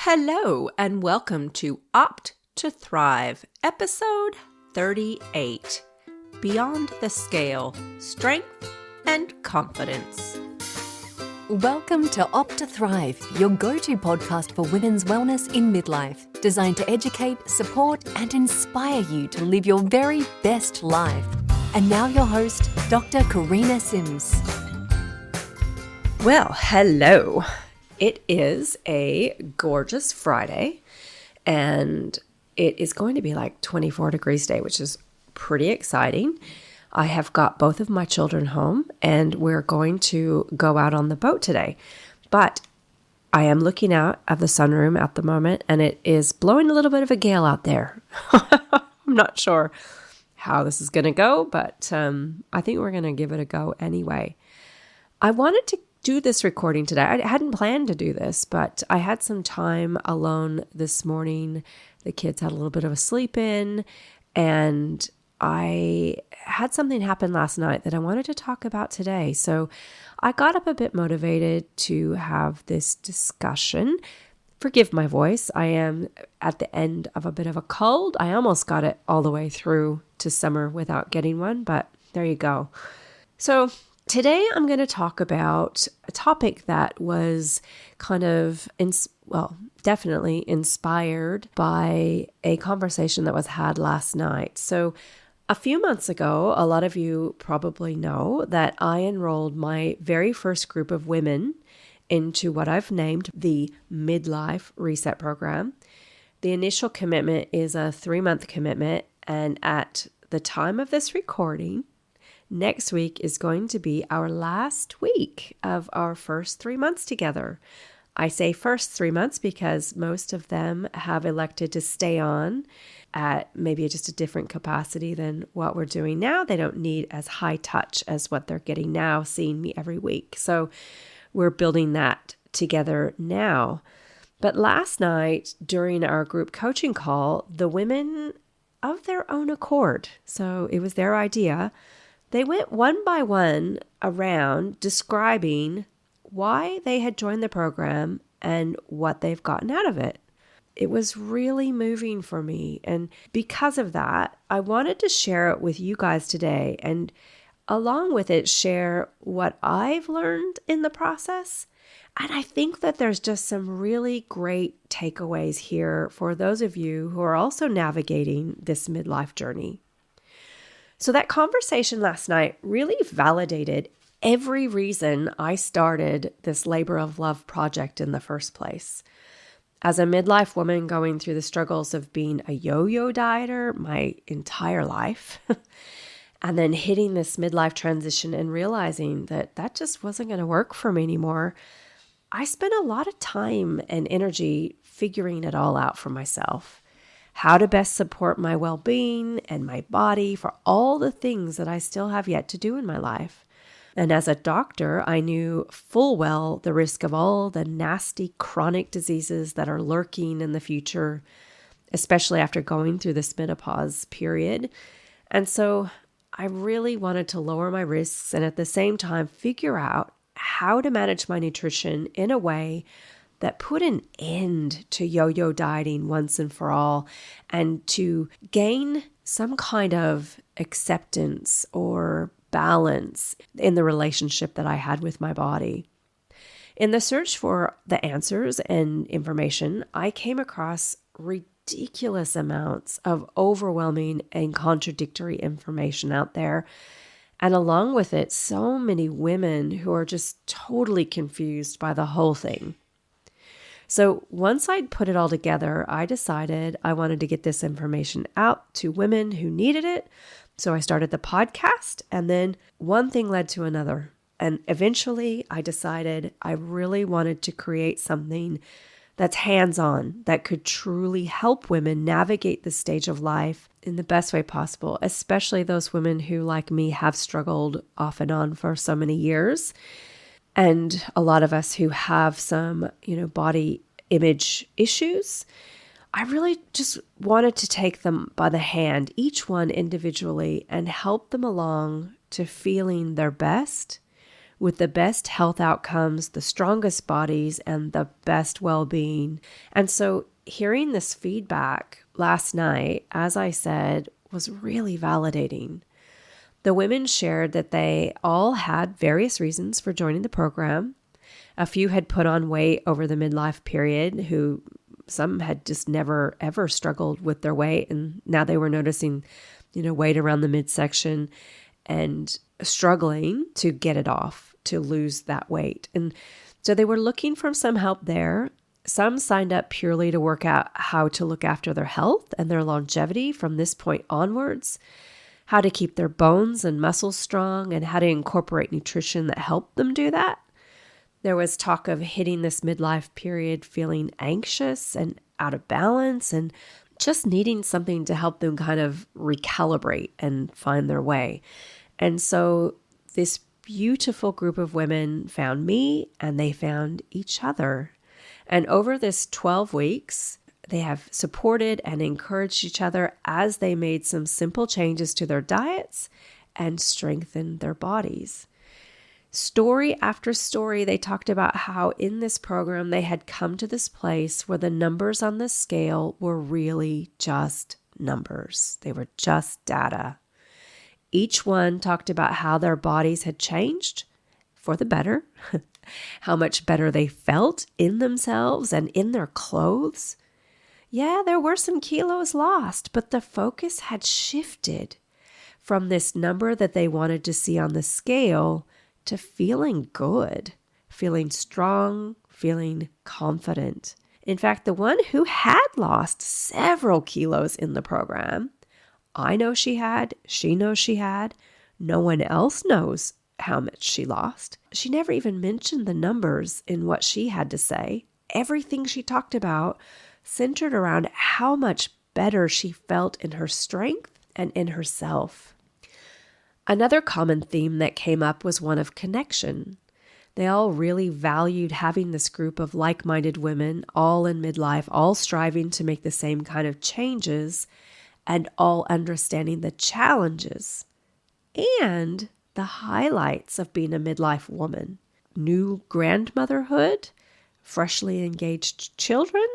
Hello and welcome to Opt to Thrive, episode 38, Beyond the Scale, Strength and Confidence. Welcome to Opt to Thrive, your go-to podcast for women's wellness in midlife, designed to educate, support, and inspire you to live your very best life. And now your host, Dr. Karina Sims. Well, hello. It is a gorgeous Friday, and it is going to be like 24 degrees today, which is pretty exciting. I have got both of my children home, and we're going to go out on the boat today. But I am looking out of the sunroom at the moment, and it is blowing a little bit of a gale out there. I'm not sure how this is going to go, but I think we're going to give it a go anyway. I wanted to do this recording today. I hadn't planned to do this, but I had some time alone this morning. The kids had a little bit of a sleep in, and I had something happen last night that I wanted to talk about today. So I got up a bit motivated to have this discussion. Forgive my voice. I am at the end of a bit of a cold. I almost got it all the way through to summer without getting one, but there you go. So today I'm going to talk about a topic that was kind of, definitely inspired by a conversation that was had last night. So a few months ago, a lot of you probably know that I enrolled my very first group of women into what I've named the Midlife Reset program. The initial commitment is a 3-month commitment, and at the time of this recording, next week is going to be our last week of our first 3 months together. I say first 3 months because most of them have elected to stay on at maybe just a different capacity than what we're doing now. They don't need as high touch as what they're getting now, seeing me every week. So we're building that together now. But last night during our group coaching call, the women of their own accord, so it was their idea, they went one by one around describing why they had joined the program and what they've gotten out of it. It was really moving for me. And because of that, I wanted to share it with you guys today, and along with it, share what I've learned in the process. And I think that there's just some really great takeaways here for those of you who are also navigating this midlife journey. So that conversation last night really validated every reason I started this labor of love project in the first place. As a midlife woman going through the struggles of being a yo-yo dieter my entire life, and then hitting this midlife transition and realizing that that just wasn't going to work for me anymore, I spent a lot of time and energy figuring it all out for myself. How to best support my well-being and my body for all the things that I still have yet to do in my life. And as a doctor, I knew full well the risk of all the nasty chronic diseases that are lurking in the future, especially after going through this menopause period. And so I really wanted to lower my risks and at the same time figure out how to manage my nutrition in a way that put an end to yo-yo dieting once and for all, and to gain some kind of acceptance or balance in the relationship that I had with my body. In the search for the answers and information, I came across ridiculous amounts of overwhelming and contradictory information out there. And along with it, so many women who are just totally confused by the whole thing. So once I'd put it all together, I decided I wanted to get this information out to women who needed it. So I started the podcast, and then one thing led to another. And eventually I decided I really wanted to create something that's hands-on, that could truly help women navigate this stage of life in the best way possible, especially those women who, like me, have struggled off and on for so many years. And a lot of us who have some, body image issues. I really just wanted to take them by the hand, each one individually, and help them along to feeling their best with the best health outcomes, the strongest bodies, and the best well-being. And so hearing this feedback last night, as I said, was really validating. The women shared that they all had various reasons for joining the program. A few had put on weight over the midlife period, some had just never ever struggled with their weight, and now they were noticing, weight around the midsection and struggling to get it off, to lose that weight. And so they were looking for some help there. Some signed up purely to work out how to look after their health and their longevity from this point onwards, how to keep their bones and muscles strong, and how to incorporate nutrition that helped them do that. There was talk of hitting this midlife period feeling anxious and out of balance and just needing something to help them kind of recalibrate and find their way. And so this beautiful group of women found me and they found each other. And over this 12 weeks, they have supported and encouraged each other as they made some simple changes to their diets and strengthened their bodies. Story after story, they talked about how in this program they had come to this place where the numbers on the scale were really just numbers. They were just data. Each one talked about how their bodies had changed for the better, how much better they felt in themselves and in their clothes. Yeah, there were some kilos lost, but the focus had shifted from this number that they wanted to see on the scale to feeling good, feeling strong, feeling confident. In fact, the one who had lost several kilos in the program, I know she knows she had, no one else knows how much she lost. She never even mentioned the numbers in what she had to say. Everything she talked about centered around how much better she felt in her strength and in herself. Another common theme that came up was one of connection. They all really valued having this group of like-minded women, all in midlife, all striving to make the same kind of changes, and all understanding the challenges and the highlights of being a midlife woman. New grandmotherhood, freshly engaged children.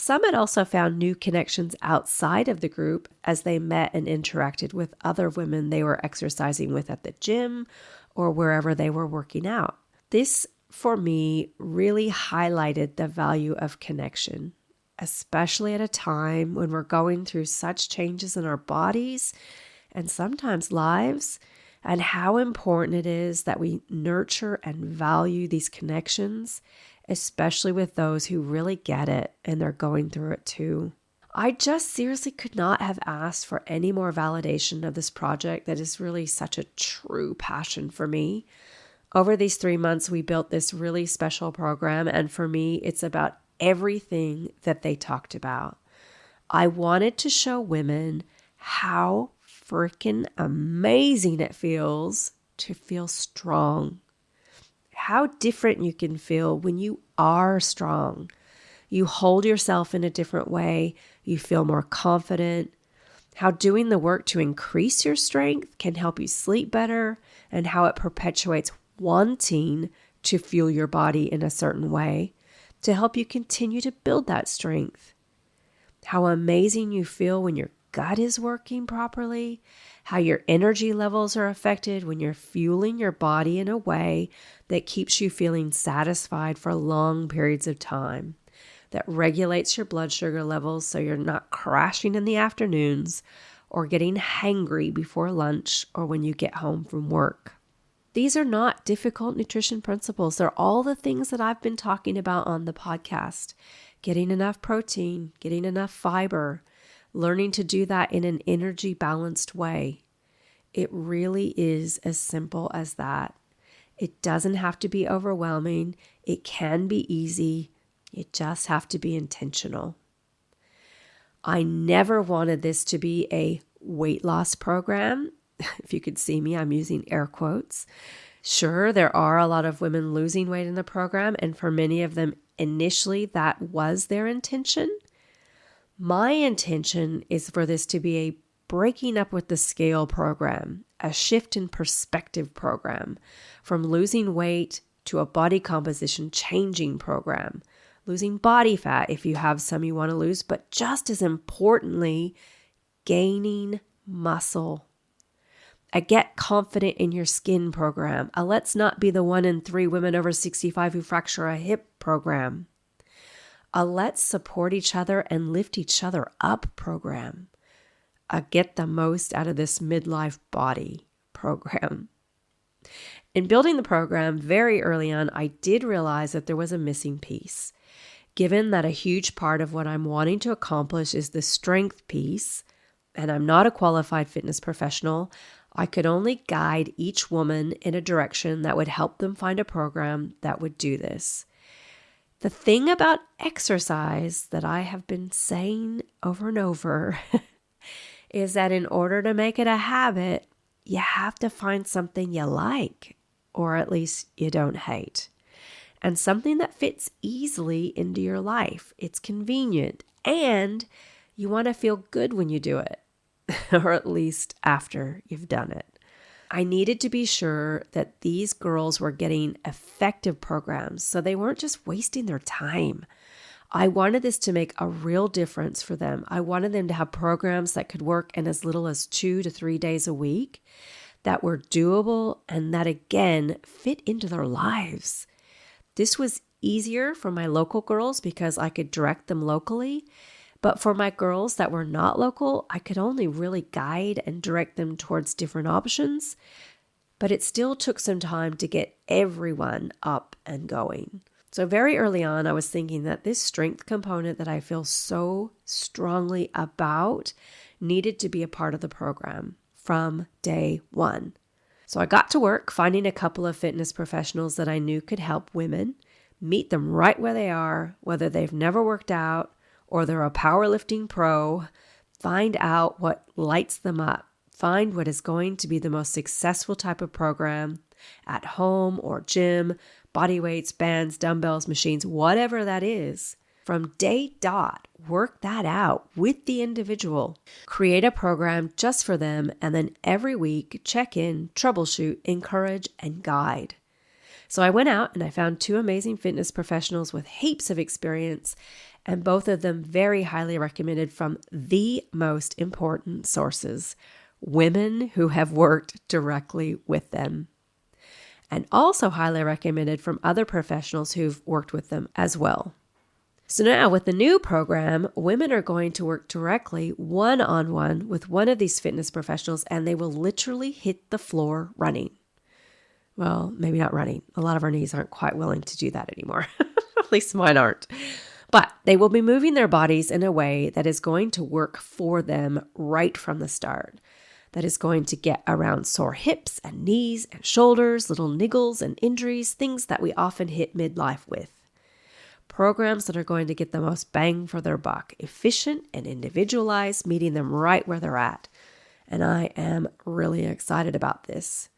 Some had also found new connections outside of the group as they met and interacted with other women they were exercising with at the gym or wherever they were working out. This, for me, really highlighted the value of connection, especially at a time when we're going through such changes in our bodies and sometimes lives, and how important it is that we nurture and value these connections, especially with those who really get it and they're going through it too. I just seriously could not have asked for any more validation of this project that is really such a true passion for me. Over these 3 months, we built this really special program, and for me, it's about everything that they talked about. I wanted to show women how freaking amazing it feels to feel strong. How different you can feel when you are strong. You hold yourself in a different way. You feel more confident. How doing the work to increase your strength can help you sleep better, and how it perpetuates wanting to fuel your body in a certain way to help you continue to build that strength. How amazing you feel when your gut is working properly, how your energy levels are affected when you're fueling your body in a way that keeps you feeling satisfied for long periods of time, that regulates your blood sugar levels so you're not crashing in the afternoons or getting hangry before lunch or when you get home from work. These are not difficult nutrition principles. They're all the things that I've been talking about on the podcast. Getting enough protein, getting enough fiber, learning to do that in an energy balanced way. It really is as simple as that. It doesn't have to be overwhelming. It can be easy. You just have to be intentional. I never wanted this to be a weight loss program. If you could see me, I'm using air quotes. Sure, there are a lot of women losing weight in the program, and for many of them, initially that was their intention. My intention is for this to be a breaking up with the scale program, a shift in perspective program, from losing weight to a body composition changing program, losing body fat if you have some you want to lose, but just as importantly, gaining muscle. A get confident in your skin program, a let's not be the 1 in 3 women over 65 who fracture a hip program, a let's support each other and lift each other up program, a get the most out of this midlife body program. In building the program very early on, I did realize that there was a missing piece. Given that a huge part of what I'm wanting to accomplish is the strength piece, and I'm not a qualified fitness professional, I could only guide each woman in a direction that would help them find a program that would do this. The thing about exercise that I have been saying over and over is that in order to make it a habit, you have to find something you like, or at least you don't hate, and something that fits easily into your life. It's convenient, and you want to feel good when you do it, or at least after you've done it. I needed to be sure that these girls were getting effective programs, so they weren't just wasting their time. I wanted this to make a real difference for them. I wanted them to have programs that could work in as little as 2 to 3 days a week, that were doable, and that again fit into their lives. This was easier for my local girls because I could direct them locally, but for my girls that were not local, I could only really guide and direct them towards different options, but it still took some time to get everyone up and going. So very early on, I was thinking that this strength component that I feel so strongly about needed to be a part of the program from day one. So I got to work finding a couple of fitness professionals that I knew could help women, meet them right where they are, whether they've never worked out or they're a powerlifting pro, find out what lights them up, find what is going to be the most successful type of program at home or gym, body weights, bands, dumbbells, machines, whatever that is. From day dot, work that out with the individual. Create a program just for them, and then every week check in, troubleshoot, encourage, and guide. So I went out and I found 2 amazing fitness professionals with heaps of experience, and both of them very highly recommended from the most important sources, women who have worked directly with them. And also highly recommended from other professionals who've worked with them as well. So now with the new program, women are going to work directly one-on-one with one of these fitness professionals, and they will literally hit the floor running. Well, maybe not running. A lot of our knees aren't quite willing to do that anymore. At least mine aren't. But they will be moving their bodies in a way that is going to work for them right from the start. That is going to get around sore hips and knees and shoulders, little niggles and injuries, things that we often hit midlife with. Programs that are going to get the most bang for their buck, efficient and individualized, meeting them right where they're at. And I am really excited about this.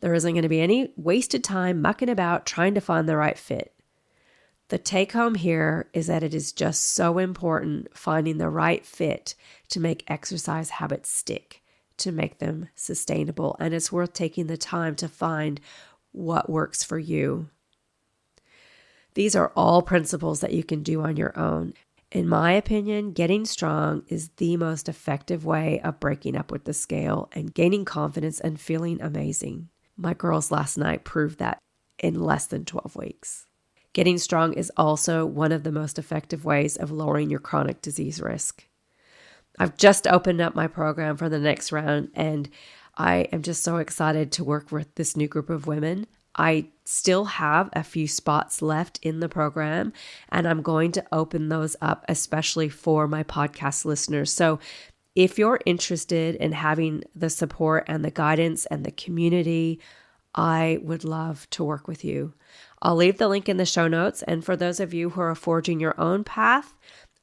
There isn't going to be any wasted time mucking about trying to find the right fit. The take home here is that it is just so important finding the right fit to make exercise habits stick, to make them sustainable, and it's worth taking the time to find what works for you. These are all principles that you can do on your own. In my opinion, getting strong is the most effective way of breaking up with the scale and gaining confidence and feeling amazing. My girls last night proved that in less than 12 weeks. Getting strong is also one of the most effective ways of lowering your chronic disease risk. I've just opened up my program for the next round, and I am just so excited to work with this new group of women. I still have a few spots left in the program, and I'm going to open those up, especially for my podcast listeners. So if you're interested in having the support and the guidance and the community, I would love to work with you. I'll leave the link in the show notes. And for those of you who are forging your own path,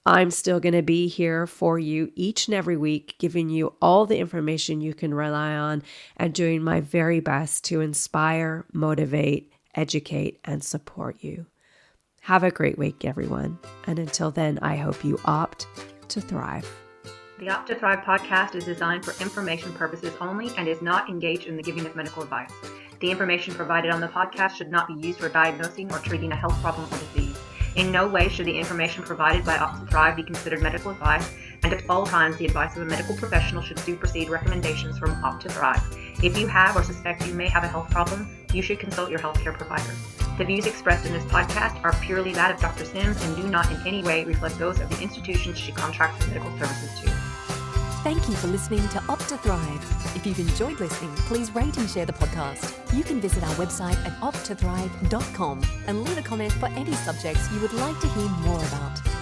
I'm still going to be here for you each and every week, giving you all the information you can rely on and doing my very best to inspire, motivate, educate, and support you. Have a great week, everyone. And until then, I hope you opt to thrive. The Opt to Thrive podcast is designed for information purposes only and is not engaged in the giving of medical advice. The information provided on the podcast should not be used for diagnosing or treating a health problem or disease. In no way should the information provided by Opt to Thrive be considered medical advice, and at all times the advice of a medical professional should supersede recommendations from Opt to Thrive. If you have or suspect you may have a health problem, you should consult your healthcare provider. The views expressed in this podcast are purely that of Dr. Sims and do not in any way reflect those of the institutions she contracts medical services to. Thank you for listening to Opt to Thrive. If you've enjoyed listening, please rate and share the podcast. You can visit our website at opttothrive.com and leave a comment for any subjects you would like to hear more about.